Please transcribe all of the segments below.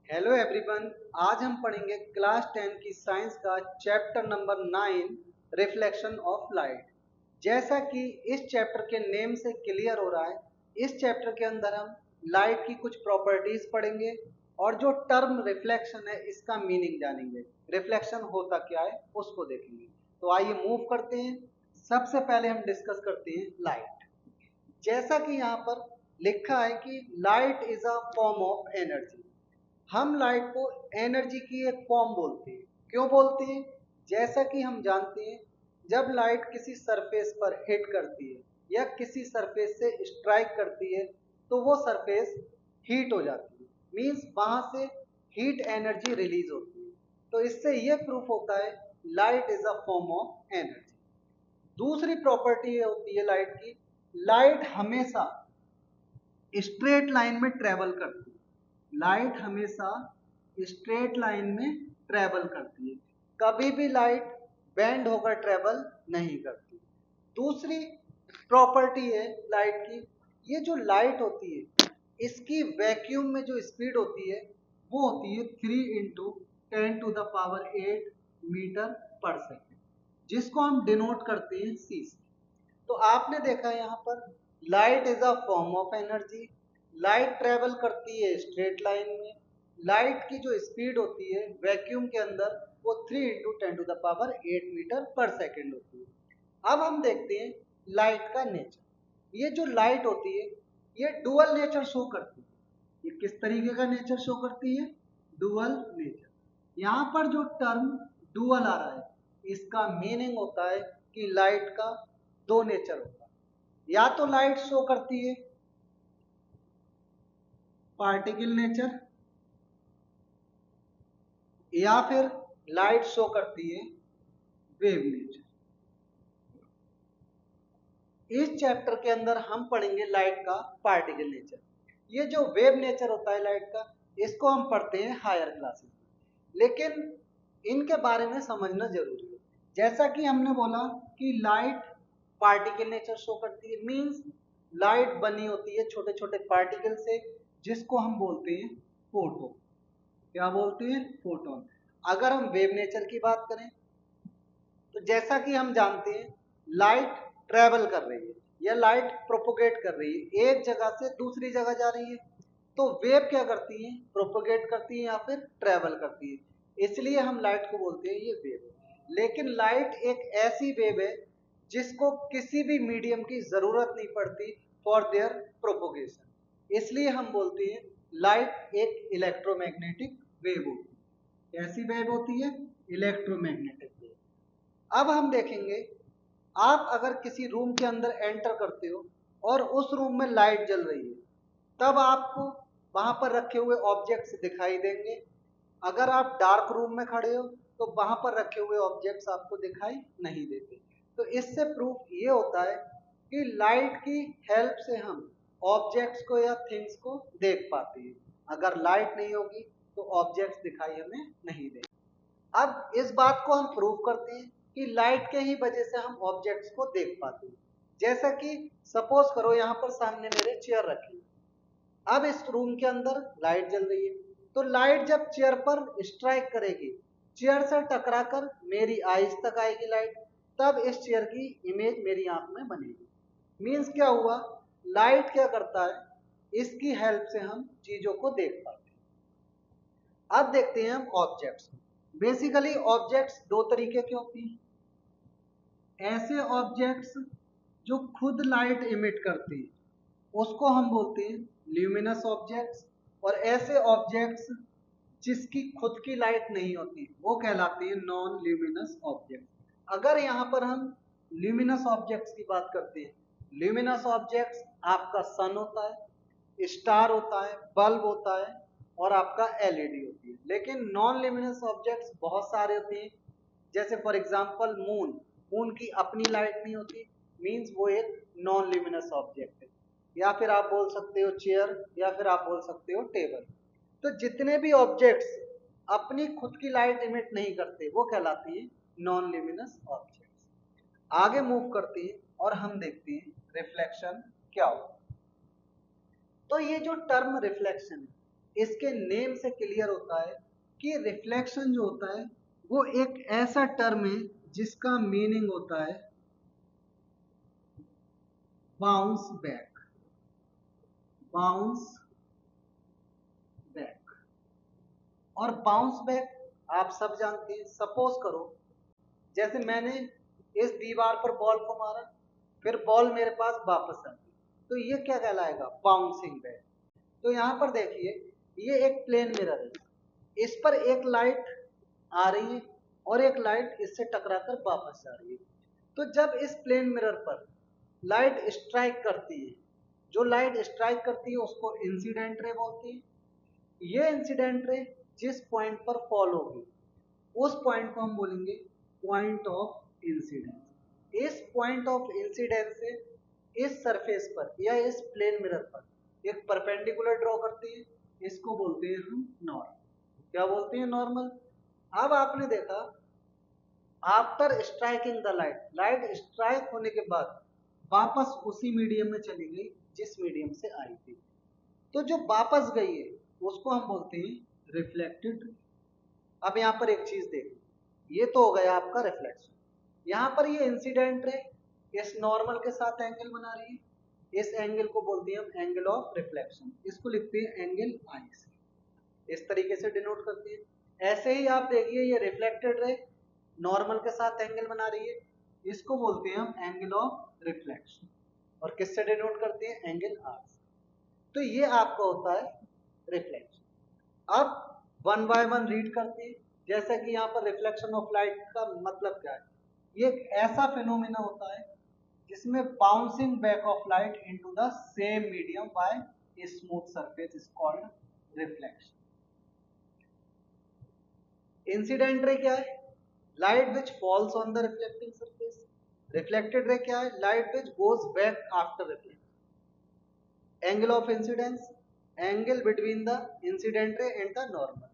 Hello everyone. आज हम पढ़ेंगे क्लास 10 की साइंस का chapter number 9 reflection of light. जैसा कि इस चैप्टर के नेम से क्लियर हो रहा है, इस चैप्टर के अंदर हम लाइट की कुछ प्रॉपर्टीज पढ़ेंगे और जो टर्म रिफ्लेक्शन है इसका मीनिंग जानेंगे। रिफ्लेक्शन होता क्या है उसको देखेंगे। तो आइए मूव करते हैं। सबसे पहले हम डिस्कस करते हैं लाइट। जैसा कि यहाँ पर लिखा है कि light is a form of energy. हम लाइट को एनर्जी की एक फॉर्म बोलते हैं। क्यों बोलते हैं? जैसा कि हम जानते हैं, जब लाइट किसी सरफेस पर हिट करती है या किसी सरफेस से स्ट्राइक करती है तो वो सरफेस हीट हो जाती है। मींस वहां से हीट एनर्जी रिलीज होती है। तो इससे ये प्रूफ होता है light is a form of energy. दूसरी प्रॉपर्टी ये होती है लाइट की, लाइट हमेशा स्ट्रेट लाइन में ट्रेवल करती है। लाइट हमेशा स्ट्रेट लाइन में ट्रेवल करती है। कभी भी लाइट बेंड होकर ट्रेवल नहीं करती। दूसरी प्रॉपर्टी है लाइट की, ये जो लाइट होती है इसकी वैक्यूम में जो स्पीड होती है वो होती है 3 × 10⁸ मीटर पर सेकेंड, जिसको हम डिनोट करते हैं सी से। तो आपने देखा है यहाँ पर light is a form of energy. Light travel करती है स्ट्रेट लाइन में। लाइट की जो स्पीड होती है वैक्यूम के अंदर वो 3 × 10⁸ मीटर पर सेकेंड होती है। अब हम देखते हैं लाइट का नेचर। ये जो लाइट होती है ये डुअल नेचर शो करती है। ये किस तरीके का नेचर शो करती है? Dual nature. यहाँ पर जो टर्म डुअल आ रहा है इसका मीनिंग होता है कि लाइट का दो नेचर होता है। या तो लाइट शो करती है पार्टिकल नेचर या फिर लाइट शो करती है वेव नेचर। इस चैप्टर के अंदर हम पढ़ेंगे लाइट का पार्टिकल नेचर। ये जो वेव नेचर होता है लाइट का, इसको हम पढ़ते हैं हायर क्लासेस में, लेकिन इनके बारे में समझना जरूरी है। जैसा कि हमने बोला कि लाइट पार्टिकल नेचर शो करती है, मींस लाइट बनी होती है छोटे छोटे पार्टिकल से, जिसको हम बोलते हैं फोटो। क्या बोलते हैं? फोटोन। अगर हम वेव नेचर की बात करें तो जैसा कि हम जानते हैं लाइट ट्रेवल कर रही है या लाइट प्रोपोगेट कर रही है, एक जगह से दूसरी जगह जा रही है। तो वेव क्या करती है? प्रोपोगेट करती है या फिर ट्रेवल करती है। इसलिए हम लाइट को बोलते हैं ये वेव है। लेकिन लाइट एक ऐसी वेव है जिसको किसी भी मीडियम की जरूरत नहीं पड़ती फॉर देयर प्रोपोगेशन। इसलिए हम बोलते हैं लाइट एक इलेक्ट्रोमैग्नेटिक वेव होती है। कैसी वेव होती है? Electromagnetic wave. अब हम देखेंगे, आप अगर किसी रूम के अंदर एंटर करते हो और उस रूम में लाइट जल रही है, तब आपको वहां पर रखे हुए ऑब्जेक्ट्स दिखाई देंगे। अगर आप डार्क रूम में खड़े हो तो वहां पर रखे हुए ऑब्जेक्ट्स आपको दिखाई नहीं देते। तो इससे प्रूफ ये होता है कि लाइट की हेल्प से हम ऑब्जेक्ट्स को या थिंग्स को देख पाते हैं। अगर लाइट नहीं होगी तो ऑब्जेक्ट्स दिखाई हमें नहीं देंगे। अब इस बात को हम प्रूव करते हैं कि लाइट के ही वजह से हम ऑब्जेक्ट्स को देख पाते हैं। जैसा कि सपोज करो यहाँ पर सामने मेरे चेयर रखी है। अब इस रूम के अंदर लाइट जल रही है, तो लाइट जब चेयर पर स्ट्राइक करेगी, चेयर से टकराकर मेरी आईज तक आएगी लाइट, तब इस चेयर की इमेज मेरी आंख में बनेगी। मीन्स क्या हुआ? लाइट क्या करता है? इसकी हेल्प से हम चीजों को देख पाते हैं। अब देखते हैं हम ऑब्जेक्ट्स। बेसिकली ऑब्जेक्ट्स दो तरीके के होते हैं। ऐसे ऑब्जेक्ट्स जो खुद लाइट इमिट करते हैं उसको हम बोलते हैं ल्यूमिनस ऑब्जेक्ट्स, और ऐसे ऑब्जेक्ट्स जिसकी खुद की लाइट नहीं होती वो कहलाते हैं नॉन ल्यूमिनस ऑब्जेक्ट्स। अगर यहाँ पर हम ल्यूमिनस ऑब्जेक्ट्स की बात करते हैं, ल्यूमिनस ऑब्जेक्ट्स आपका सन होता है, स्टार होता है, बल्ब होता है और आपका एलईडी होती है। लेकिन नॉन ल्यूमिनस ऑब्जेक्ट्स बहुत सारे होते हैं। जैसे फॉर एग्जांपल मून। मून की अपनी लाइट नहीं होती, मींस वो एक नॉन ल्यूमिनस ऑब्जेक्ट है। या फिर आप बोल सकते हो चेयर, या फिर आप बोल सकते हो टेबल। तो जितने भी ऑब्जेक्ट्स अपनी खुद की लाइट इमिट नहीं करते वो कहलाती है नॉन ल्यूमिनस ऑब्जेक्ट्स। आगे मूव करते हैं और हम देखते हैं रिफ्लेक्शन क्या होता है। तो ये जो टर्म रिफ्लेक्शन है इसके नेम से क्लियर होता है कि रिफ्लेक्शन जो होता है वो एक ऐसा टर्म है जिसका मीनिंग होता है बाउंस बैक। Bounce back. और बाउंस बैक आप सब जानते हैं। सपोज करो जैसे मैंने इस दीवार पर बॉल को मारा, फिर बॉल मेरे पास वापस आ गई, तो ये क्या कहलाएगा? Bouncing back. तो यहां पर देखिए ये एक प्लेन मिरर है, इस पर एक लाइट आ रही है और एक लाइट इससे टकराकर वापस जा रही है। तो जब इस प्लेन मिरर पर लाइट स्ट्राइक करती है, जो लाइट स्ट्राइक करती है उसको इंसिडेंट रे बोलती है। ये इंसिडेंट रे जिस पॉइंट पर फॉल होगी उस पॉइंट को हम बोलेंगे पॉइंट ऑफ इंसिडेंस। इस पॉइंट ऑफ इंसिडेंस से इस सरफेस पर या इस प्लेन मिरर पर एक परपेंडिकुलर ड्रॉ करती है, इसको बोलते हैं हम नॉर्मल। क्या बोलते हैं? नॉर्मल। अब आपने देखा after striking the light, light strike होने के बाद वापस उसी मीडियम में चली गई जिस मीडियम से आई थी, तो जो वापस गई है उसको हम बोलते हैं रिफ्लेक्टेड। अब यहां पर एक चीज देखो, ये तो हो गया आपका रिफ्लेक्शन। यहां पर ये इंसिडेंट रे इस नॉर्मल के साथ एंगल बना रही है, इस एंगल को बोलते हैं हम एंगल ऑफ रिफ्लेक्शन। इसको लिखते हैं एंगल आई से, इस तरीके से डिनोट करते हैं। ऐसे ही आप देखिए ये रिफ्लेक्टेड रे नॉर्मल के साथ एंगल बना रही है, इसको बोलते हैं हम एंगल ऑफ रिफ्लेक्शन। और किससे डिनोट करते हैं? एंगल आर से। तो ये आपका होता है रिफ्लेक्शन। अब वन बाय वन रीड करते हैं। जैसा कि यहाँ पर रिफ्लेक्शन ऑफ लाइट का मतलब क्या है? ये एक ऐसा फिनोमिना होता है जिसमें bouncing back of light into the same medium by a smooth surface is called reflection. Incident ray क्या है? Light which falls on the reflecting surface. Reflected ray क्या है? Light which goes back after reflection. Angle of incidence, angle between the incident ray and the normal.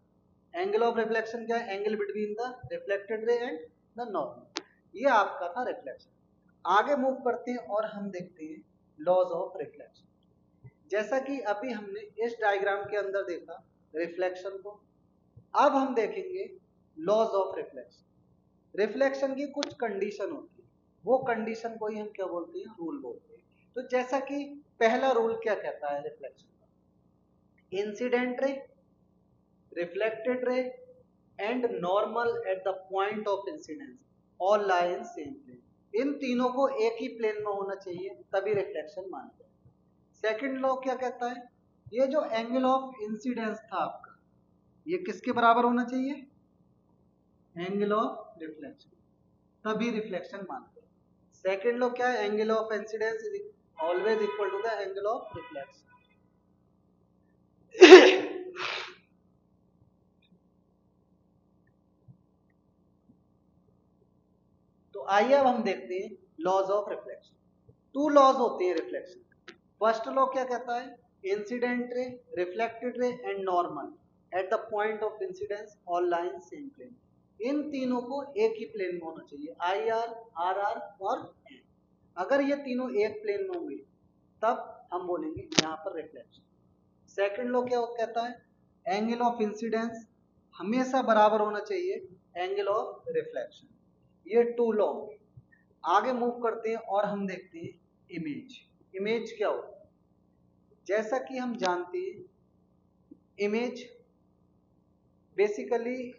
Angle of reflection क्या है? Angle between the reflected ray and the normal. ये आपका था reflection. आगे move करते हैं और हम देखते हैं लॉज ऑफ रिफ्लेक्शन। जैसा कि अभी हमने इस डायग्राम के अंदर देखा रिफ्लेक्शन को, अब हम देखेंगे लॉज ऑफ रिफ्लेक्शन। रिफ्लेक्शन की कुछ कंडीशन होती है, वो कंडीशन को ही हम क्या बोलते हैं? रूल बोलते हैं। तो जैसा कि पहला रूल क्या कहता है रिफ्लेक्शन का? Incident ray, reflected ray and normal at the point of incidence all lie in same plane. इन तीनों को एक ही प्लेन में होना चाहिए तभी रिफ्लेक्शन मानते हैं। सेकंड लॉ क्या कहता है? ये जो एंगल ऑफ इंसिडेंस था आपका, ये किसके बराबर होना चाहिए? एंगल ऑफ रिफ्लेक्शन, तभी रिफ्लेक्शन मानते हैं। सेकंड लॉ क्या है? Angle of incidence is always equal to the angle of reflection. तो आइए अब हम देखते हैं laws of reflection. Two laws होते हैं रिफ्लेक्शन। फर्स्ट लॉ क्या कहता है? Incident ray, reflected ray and normal at the point of incidence all line same plane. इन तीनों को एक ही प्लेन में होना चाहिए, आई आर, आर आर और एन। अगर ये तीनों एक प्लेन में होंगे तब हम बोलेंगे यहाँ पर रिफ्लेक्शन। सेकंड लॉ क्या कहता है? एंगल ऑफ इंसिडेंस हमेशा बराबर होना चाहिए एंगल ऑफ रिफ्लेक्शन। ये टू लॉ। आगे मूव करते हैं और हम देखते हैं इमेज। इमेज क्या होता है? जैसा कि हम जानते हैं इमेज बेसिकली,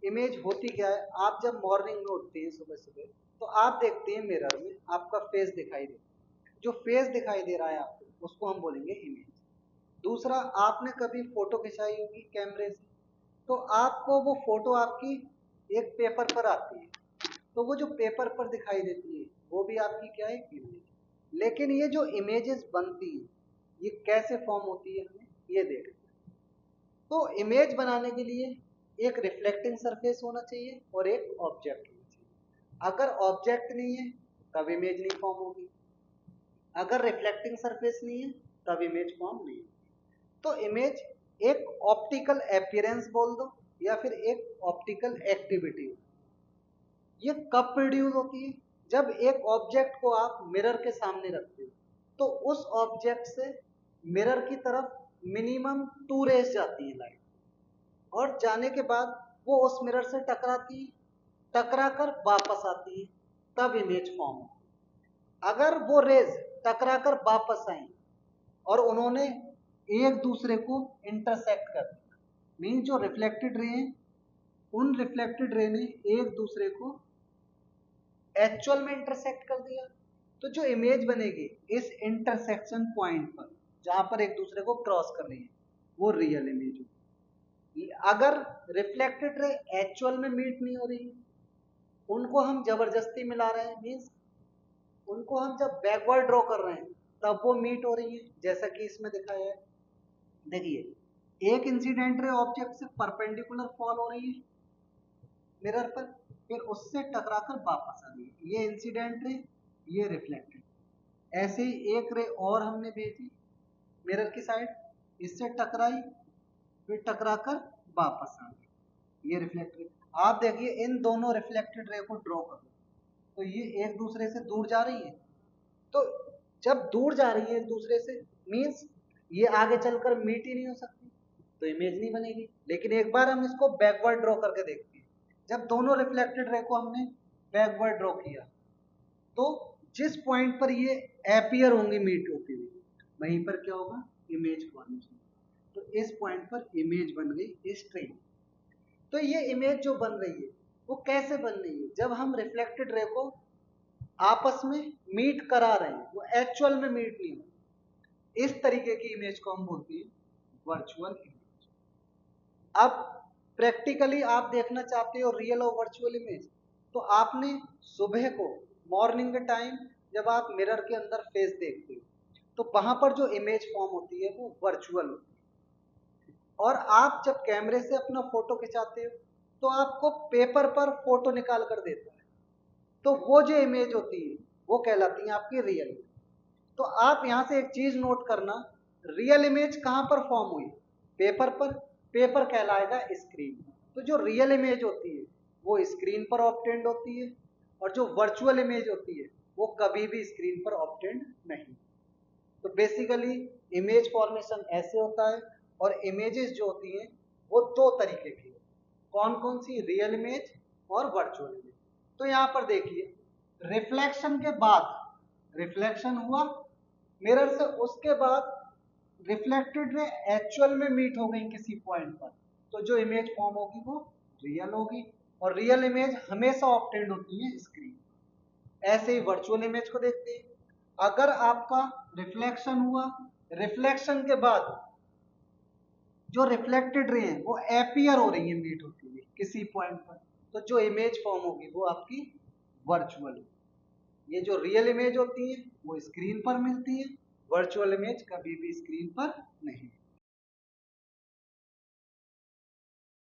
इमेज होती क्या है? आप जब मॉर्निंग में उठते हैं सुबह सुबह तो आप देखते हैं मिरर में आपका फेस दिखाई देता है। जो फेस दिखाई दे रहा है आपको उसको हम बोलेंगे इमेज। दूसरा, आपने कभी फोटो खिंचाई होगी कैमरे से, तो आपको वो फोटो आपकी एक पेपर पर आती है, तो वो जो पेपर पर दिखाई देती है वो भी आपकी क्या है? इमेज। लेकिन ये जो इमेजेस बनती है ये कैसे फॉर्म होती है हमें ये देखना है। तो इमेज बनाने के लिए एक रिफ्लेक्टिंग सरफेस होना चाहिए और एक ऑब्जेक्ट होना चाहिए। अगर ऑब्जेक्ट नहीं है तब इमेज नहीं फॉर्म होगी, अगर रिफ्लेक्टिंग सरफेस नहीं है तब इमेज फॉर्म नहीं होगी। तो इमेज एक ऑप्टिकल अपीयरेंस बोल दो या फिर एक ऑप्टिकल एक्टिविटी। ये कब प्रोड्यूस होती है? जब एक ऑब्जेक्ट को आप मिरर के सामने रखते हो तो उस ऑब्जेक्ट से मिरर की तरफ मिनिमम 2 रेज जाती है लाइट, और जाने के बाद वो उस मिरर से टकराती है, टकरा कर वापस आती है, तब इमेज फॉर्म होती है। अगर वो रेज टकरा कर वापस आई और उन्होंने एक दूसरे को इंटरसेक्ट कर दिया, मीन जो रिफ्लेक्टेड रे हैं उन रिफ्लेक्टेड रे ने एक दूसरे को एक्चुअल में इंटरसेक्ट कर दिया, तो जो इमेज बनेगी इस इंटरसेक्शन पॉइंट पर जहां पर एक दूसरे को क्रॉस कर रही है वो रियल इमेज होगी। अगर रिफ्लेक्टेड रे एक्चुअल में मीट नहीं हो रही, उनको हम जबरदस्ती मिला रहे हैं, मीन्स उनको हम जब बैकवर्ड ड्रॉ कर रहे हैं तब वो मीट हो रही है, जैसा कि इसमें दिखाया है। देखिए एक इंसिडेंट रे ऑब्जेक्ट से परपेंडिकुलर फॉल हो रही है मिरर पर, फिर उससे टकराकर वापस आ रही है, ये इंसिडेंट रे, ये रिफ्लेक्टेड। ऐसे ही एक रे और हमने भेजी मिरर की साइड, इससे टकराई, फिर टकराकर वापस आ गई, ये रिफ्लेक्टेड। आप देखिए इन दोनों रिफ्लेक्टेड रे को ड्रॉ करो तो ये एक दूसरे से दूर जा रही है, तो जब दूर जा रही है एक दूसरे से मीन्स ये आगे चलकर मीट ही नहीं हो सकती, तो इमेज नहीं बनेगी। लेकिन एक बार हम इसको बैकवर्ड ड्रॉ करके देखते हैं, जब दोनों रिफ्लेक्टेड रे को हमने बैकवर्ड ड्रॉ किया तो जिस पॉइंट पर ये एपियर होंगी मीट होती हुई, वहीं पर क्या होगा, इमेज फॉर्मेशन। तो इस पॉइंट पर इमेज बन गई इस ट्रेन। तो ये इमेज जो बन रही है वो कैसे बन रही है, जब हम रिफ्लेक्टेड रे को आपस में मीट करा रहे हैं, वो एक्चुअल में मीट नहीं हो, इस तरीके की इमेज को हम बोलते हैं वर्चुअल इमेज। अब प्रैक्टिकली आप देखना चाहते हो रियल और वर्चुअल इमेज, तो आपने सुबह को मॉर्निंग के टाइम जब आप मिरर के अंदर फेस देखते हो तो वहां पर जो इमेज फॉर्म होती है वो वर्चुअल होती है, और आप जब कैमरे से अपना फोटो खिंचाते हो तो आपको पेपर पर फोटो निकाल कर देता है, तो वो जो इमेज होती है वो कहलाती है आपकी रियल। तो आप यहां से एक चीज नोट करना, रियल इमेज कहां पर फॉर्म हुई, पेपर पर, पेपर कहलाएगा स्क्रीन। तो जो रियल इमेज होती है वो स्क्रीन पर ऑब्टेंड होती है, और जो वर्चुअल इमेज होती है वो कभी भी स्क्रीन पर ऑब्टेंड नहीं। तो बेसिकली इमेज फॉर्मेशन ऐसे होता है, और इमेजेस जो होती हैं वो दो तरीके की, कौन कौन सी, रियल इमेज और वर्चुअल इमेज। तो यहां पर देखिए रिफ्लेक्शन के बाद, रिफ्लेक्शन हुआ मिरर से, उसके बाद रिफ्लेक्टेड रे एक्चुअल में मीट हो गई किसी पॉइंट पर, तो जो इमेज फॉर्म होगी वो रियल होगी, और रियल इमेज हमेशा ऑब्टेंड होती है स्क्रीन। ऐसे ही वर्चुअल इमेज को देखते हैं, अगर आपका रिफ्लेक्शन हुआ, रिफ्लेक्शन के बाद जो रिफ्लेक्टेड रे है वो एपियर हो रही है मीट होती हुई किसी पॉइंट पर, तो जो इमेज फॉर्म होगी वो आपकी वर्चुअल होगी। ये जो रियल इमेज होती है वो स्क्रीन पर मिलती है, वर्चुअल इमेज कभी भी स्क्रीन पर नहीं।